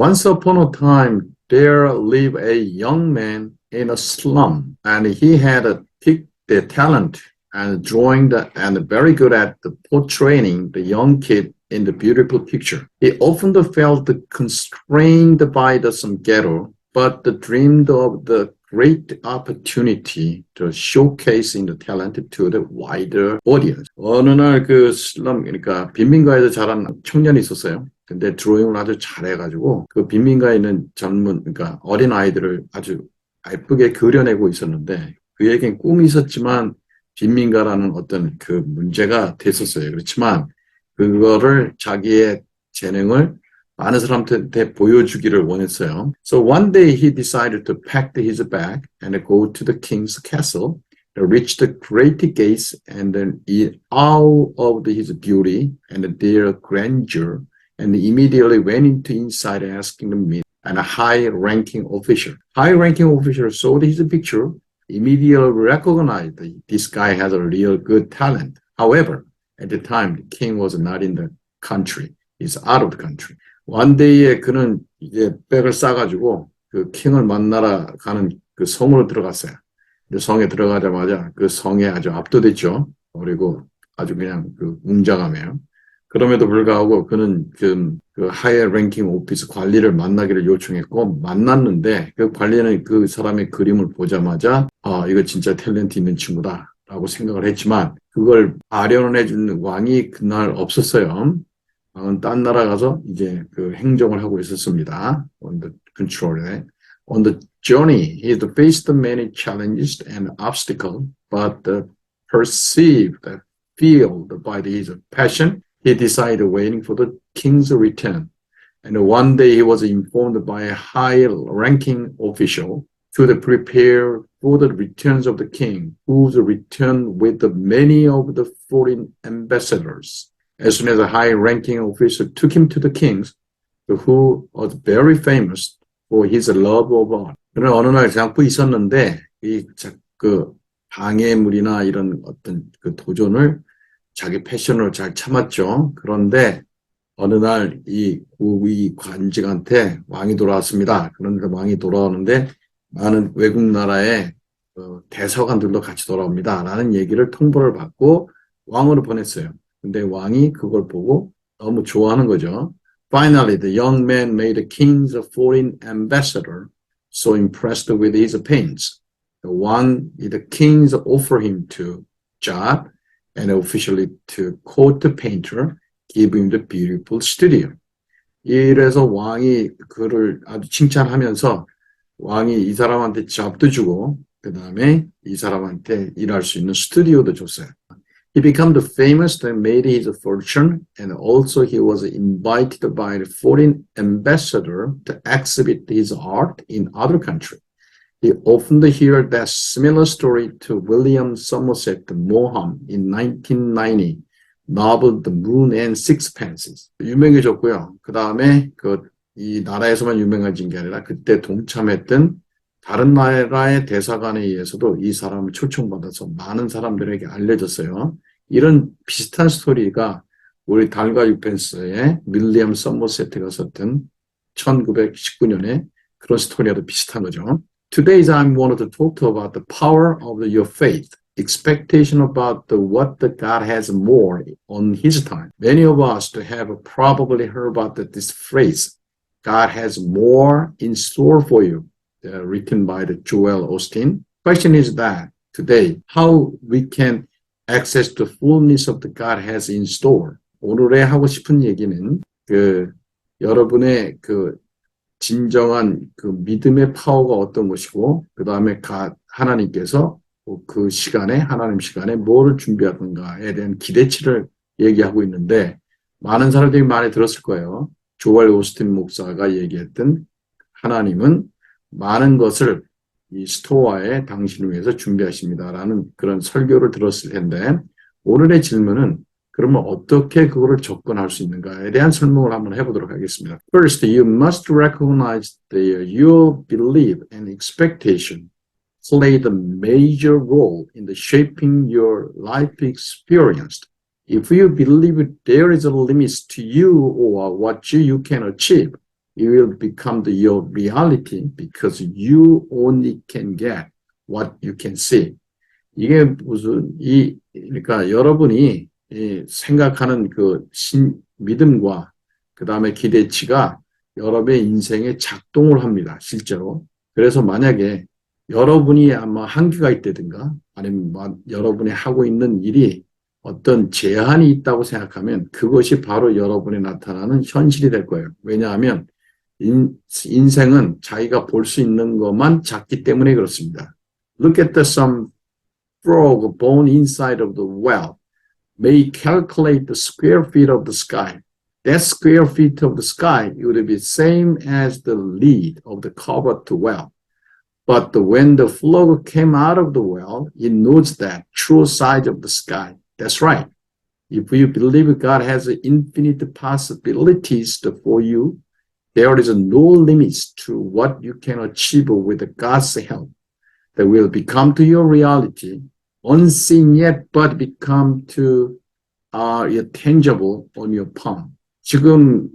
Once upon a time, there lived a young man in a slum, and he had picked the talent and drawing and very good at the portraying the young kid in the beautiful picture. He often felt constrained by some ghetto, but dreamed of the great opportunity to showcasing the talent to the wider audience. 어느 날 그 슬럼, 그러니까 빈민가에서 자란 청년이 있었어요. 근데 드로잉을 아주 잘해가지고 그 빈민가에 있는 그러니까 어린 아이들을 아주 예쁘게 그려내고 있었는데 그에겐 꿈이 있었지만 빈민가라는 어떤 그 문제가 됐었어요. 그렇지만 그거를 자기의 재능을 많은 사람한테 보여주기를 원했어요. So one day he decided to pack his bag and go to the king's castle, reach the great gates, and then eat out of his beauty and their grandeur, and immediately went into inside asking to meet a high-ranking official. High-ranking official saw his picture, immediately recognized that this guy has a real good talent. However, at the time, the king was not in the country. He's out of the country. One day에 그는 이제 백을 싸가지고 그 킹을 만나러 가는 그 성으로 들어갔어요. 근데 성에 들어가자마자 그 성에 아주 압도됐죠. 그리고 아주 그냥 그 웅장하며. 그럼에도 불구하고 그는 그 하이어 랭킹 오피스 관리를 만나기를 요청했고 만났는데 그 관리는 그 사람의 그림을 보자마자 이거 진짜 탤런트 있는 친구다 라고 생각을 했지만 그걸 아련해 주는 왕이 그날 없었어요. 왕은 딴 나라 가서 이제 그 행정을 하고 있었습니다. On the control. On the journey, he faced many challenges and obstacles, but perceived, filled by his passion, he decided waiting for the king's return. And one day he was informed by a high-ranking official to prepare for the returns of the king, whose return with many of the foreign ambassadors. As soon as a high-ranking official took him to the king, who was very famous for his love of art. 그는 어느 날 잡고 있었는데 그 방해물이나 이런 어떤 그 도전을 자기 패션으로 잘 참았죠. 그런데 어느 날 이 관직한테 왕이 돌아왔습니다. 그런데 왕이 돌아오는데 많은 외국 나라의 대사관들도 같이 돌아옵니다. 라는 얘기를 통보를 받고 왕으로 보냈어요. 근데 왕이 그걸 보고 너무 좋아하는 거죠. Finally, the young man made the king's foreign ambassador so impressed with his paints. The king's offered him to job and officially to court the painter, give him the beautiful studio. 이래서 왕이 그를 아주 칭찬하면서 왕이 이 사람한테 잡도 주고 그 다음에 이 사람한테 일할 수 있는 스튜디오도 줬어요. He became the famous and made his fortune, and also he was invited by the foreign ambassador to exhibit his art in other countries. He often heard that similar story to William Somerset Maugham in 1990 novel The Moon and Sixpences. 유명해졌고요. 그 다음에 이 나라에서만 유명해진 게 아니라 그때 동참했던 다른 나라의 대사관에 의해서도 이 사람을 초청받아서 많은 사람들에게 알려졌어요. 이런 비슷한 스토리가 우리 달과 육펜스의 윌리엄 서머셋가 썼던 1919년에 그런 스토리와도 비슷한 거죠. Today I wanted to talk about the power of your faith, expectation about what the God has more on his time. Many of us have probably heard about this phrase, God has more in store for you. Written by Joel Osteen. Question is that today, how we can access the fullness of the God has in store. 오늘에 하고 싶은 얘기는 여러분의 진정한 믿음의 파워가 어떤 것이고, 그 다음에 하나님께서 그 시간에 하나님 시간에 뭐를 준비하던가에 대한 기대치를 얘기하고 있는데 많은 사람들이 많이 들었을 거예요. 조엘 오스틴 목사가 얘기했던 하나님은 많은 것을 이 스토어에 당신을 위해서 준비하십니다라는 그런 설교를 들었을 텐데 오늘의 질문은 그러면 어떻게 그거를 접근할 수 있는가에 대한 설명을 한번 해보도록 하겠습니다. First, you must recognize that your belief and expectation play the major role in the shaping your life experience. If you believe there is a limit to you or what you can achieve, it will become your reality because you only can get what you can see. 이게 그러니까 여러분이 생각하는 믿음과 그 다음에 기대치가 여러분의 인생에 작동을 합니다. 실제로. 그래서 만약에 여러분이 아마 한계가 있다든가 아니면 여러분이 하고 있는 일이 어떤 제한이 있다고 생각하면 그것이 바로 여러분이 나타나는 현실이 될 거예요. 왜냐하면 인생은 자기가 볼 수 있는 것만 작기 때문에 그렇습니다. Look at some frog born inside of the well. May calculate the square feet of the sky. That square feet of the sky would be same as the lid of the covered well. But when the frog came out of the well, it knows that true size of the sky. That's right. If you believe God has infinite possibilities for you, there is no limits to what you can achieve with God's help. That will become to your reality, unseen yet, but become to tangible on your palm. 지금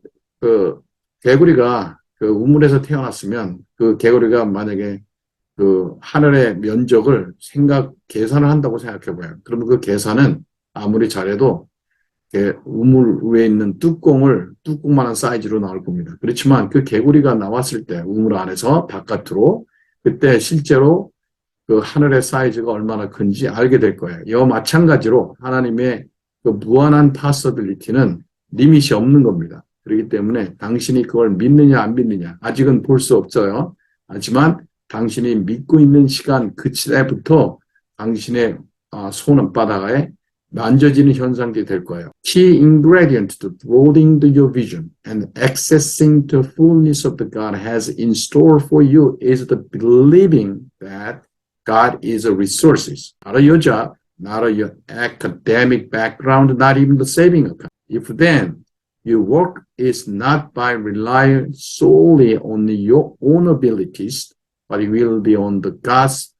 개구리가 우물에서 태어났으면 그 개구리가 만약에 하늘의 면적을 계산을 한다고 생각해봐요. 그러면 그 계산은 아무리 잘해도 우물 위에 있는 뚜껑만한 사이즈로 나올 겁니다. 그렇지만 그 개구리가 나왔을 때 우물 안에서 바깥으로 그때 실제로 그 하늘의 사이즈가 얼마나 큰지 알게 될 거예요. 이와 마찬가지로 하나님의 그 무한한 possibility는 리밋이 없는 겁니다. 그렇기 때문에 당신이 그걸 믿느냐 안 믿느냐 아직은 볼 수 없어요. 하지만 당신이 믿고 있는 시간 그 때부터 당신의 손바닥에 만져지는 현상들이 될 거예요. Key ingredient to broadening your vision and accessing the fullness of the God has in store for you is the believing that God is a resources. Not a your job, not a your academic background, not even the saving account. If then your work is not by relying solely on your own abilities, but it will be on the God's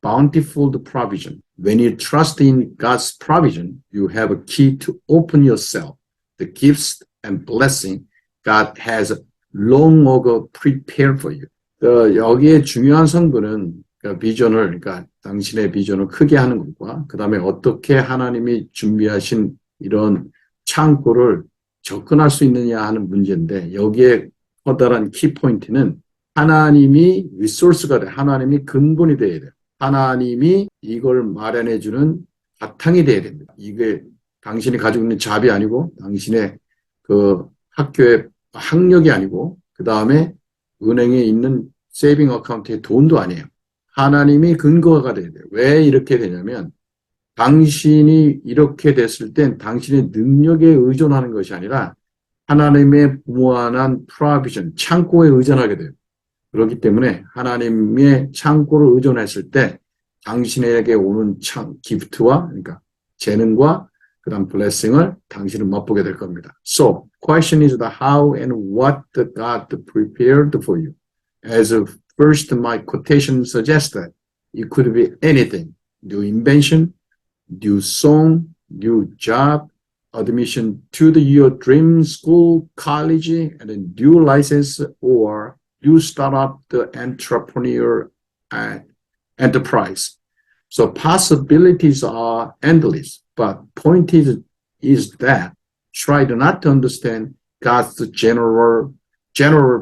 bountiful provision. When you trust in God's provision, you have a key to open yourself, the gifts and blessing God has long ago prepared for you. 여기에 중요한 성분은 그러니까 당신의 비전을 크게 하는 것과 그 다음에 어떻게 하나님이 준비하신 이런 창고를 접근할 수 있느냐 하는 문제인데 여기에 커다란 키포인트는 하나님이 리소스가 돼. 하나님이 근본이 돼야 돼요. 하나님이 이걸 마련해주는 바탕이 돼야 됩니다. 이게 당신이 가지고 있는 잡이 아니고 당신의 그 학교의 학력이 아니고 그 다음에 은행에 있는 세이빙 어카운트의 돈도 아니에요. 하나님이 근거가 돼야 돼요. 왜 이렇게 되냐면 당신이 이렇게 됐을 땐 당신의 능력에 의존하는 것이 아니라 하나님의 무한한 프로비전, 창고에 의존하게 돼요. 그렇기 때문에 하나님의 창고를 의존했을 때 당신에게 오는 기프트와 그러니까 재능과 그다음 blessing을 당신은 맛보게 될 겁니다. So, question is the how and what the God prepared for you. As first my quotation suggested, it could be anything. New invention, new song, new job, admission to your dream school, college, and a new license or you start up the entrepreneur enterprise. So possibilities are endless, but point is that try not to understand God's general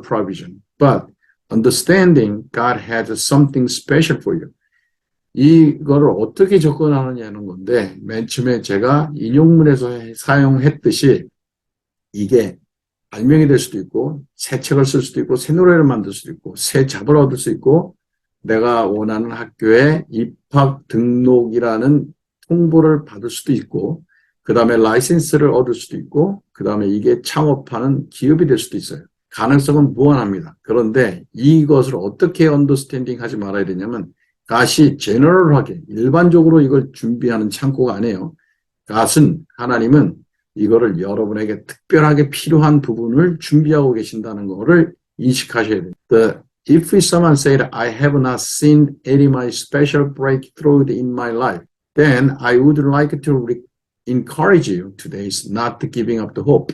provision, but understanding God has something special for you. 이거를 어떻게 접근하느냐는 건데 맨 처음에 제가 인용문에서 사용했듯이 이게 발명이 될 수도 있고 새 책을 쓸 수도 있고 새 노래를 만들 수도 있고 새 잡을 얻을 수 있고 내가 원하는 학교에 입학 등록이라는 통보를 받을 수도 있고 그 다음에 라이센스를 얻을 수도 있고 그 다음에 이게 창업하는 기업이 될 수도 있어요. 가능성은 무한합니다. 그런데 이것을 어떻게 언더스탠딩 하지 말아야 되냐면 갓이 제너럴하게 일반적으로 이걸 준비하는 창고가 아니에요. 갓은 하나님은 이거를 여러분에게 특별하게 필요한 부분을 준비하고 계신다는 거를 인식하셔야 돼요. If someone said, I have not seen any of my special breakthrough in my life, then I would like to encourage you today is not giving up the hope.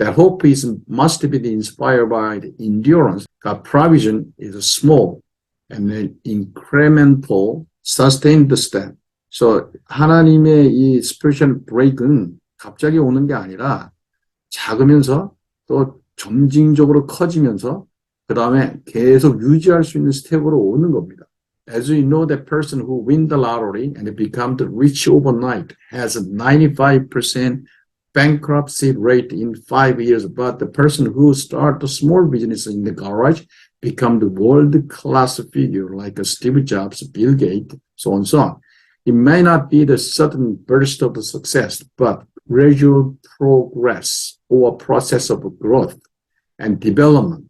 That hope must be inspired by the endurance. God's provision is a small and an incremental, sustained step. So 하나님의 이 spiritual break은 갑자기 오는 게 아니라 작으면서 또 점진적으로 커지면서 그 다음에 계속 유지할 수 있는 스텝으로 오는 겁니다. As we know, that person who win the lottery and become rich overnight has a 95% bankruptcy rate in 5 years, but the person who start a small business in the garage become the world-class figure like Steve Jobs, Bill Gates, so on and so on. It may not be the sudden burst of success, but gradual progress or process of growth and development.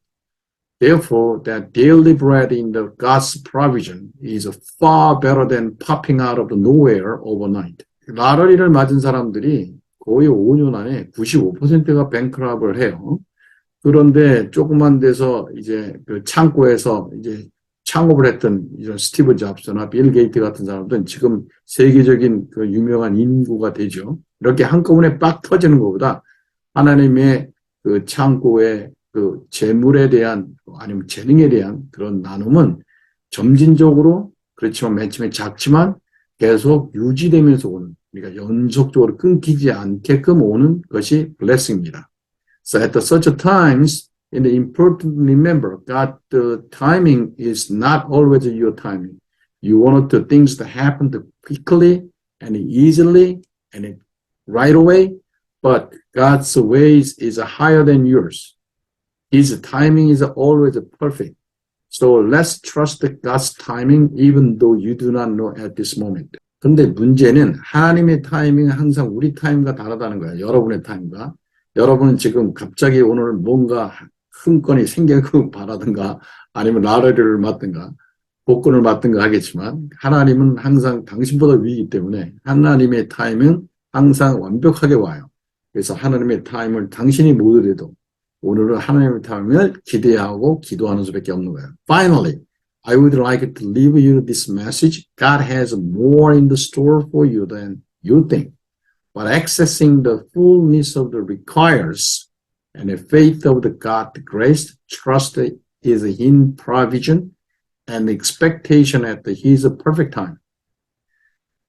Therefore, that daily bread in the God's provision is far better than popping out of nowhere overnight. 라러리를 맞은 사람들이 거의 5년 안에 95%가 뱅크럽을 해요. 그런데 조그만 데서 이제 그 창고에서 이제 창업을 했던 이런 스티브 잡스나 빌 게이트 같은 사람들은 지금 세계적인 그 유명한 인구가 되죠. 이렇게 한꺼번에 빡 터지는 것보다 하나님의 그 창고의 그 재물에 대한 아니면 재능에 대한 그런 나눔은 점진적으로 그렇지만 맨 처음에 작지만 계속 유지되면서 오는 그러니까 연속적으로 끊기지 않게끔 오는 것이 blessing입니다. So at such times, in the important remember, God, the timing is not always your timing. You want the things to happen quickly and easily and right away, but God's ways is higher than yours. His timing is always perfect. So let's trust God's timing even though you do not know at this moment. 근데 문제는 하나님의 타이밍은 항상 우리 타임과 다르다는 거예요. 여러분의 타임과. 여러분은 지금 갑자기 오늘 뭔가 큰 건이 생기고 바라든가 아니면 라러리를 맞든가 복권을 맞든가 하겠지만 하나님은 항상 당신보다 위이기 때문에 하나님의 타임은 항상 완벽하게 와요. 그래서 하나님의 타임을 당신이 모르더라도 오늘은 하나님의 타임을 기대하고 기도하는 수밖에 없는 거예요. Finally, I would like to leave you this message. God has more in the store for you than you think. But accessing the fullness of the requires and the faith of the God, the grace, trust is in provision and expectation at His perfect time.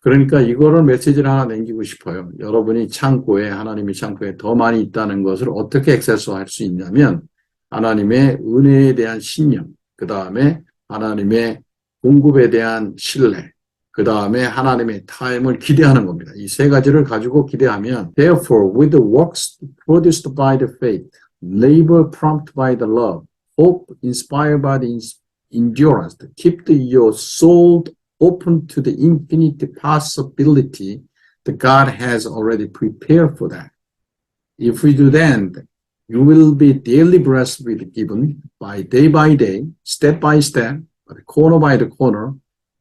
그러니까 이거를 메시지를 하나 남기고 싶어요. 여러분이 창고에 하나님의 창고에 더 많이 있다는 것을 어떻게 액세스할 수 있냐면 하나님의 은혜에 대한 신념, 그 다음에 하나님의 공급에 대한 신뢰, 그 다음에 하나님의 타임을 기대하는 겁니다. 이 세 가지를 가지고 기대하면 Therefore, with the works produced by the faith, labor prompted by the love, hope inspired by the endurance, keep your soul open to the infinite possibility that God has already prepared for that. If we do that, you will be daily blessed with given by day, step by step, corner by the corner,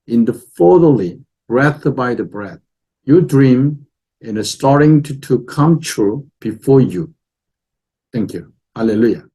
in the fatherly, breath by the breath. Your dream is starting to come true before you. Thank you. Hallelujah.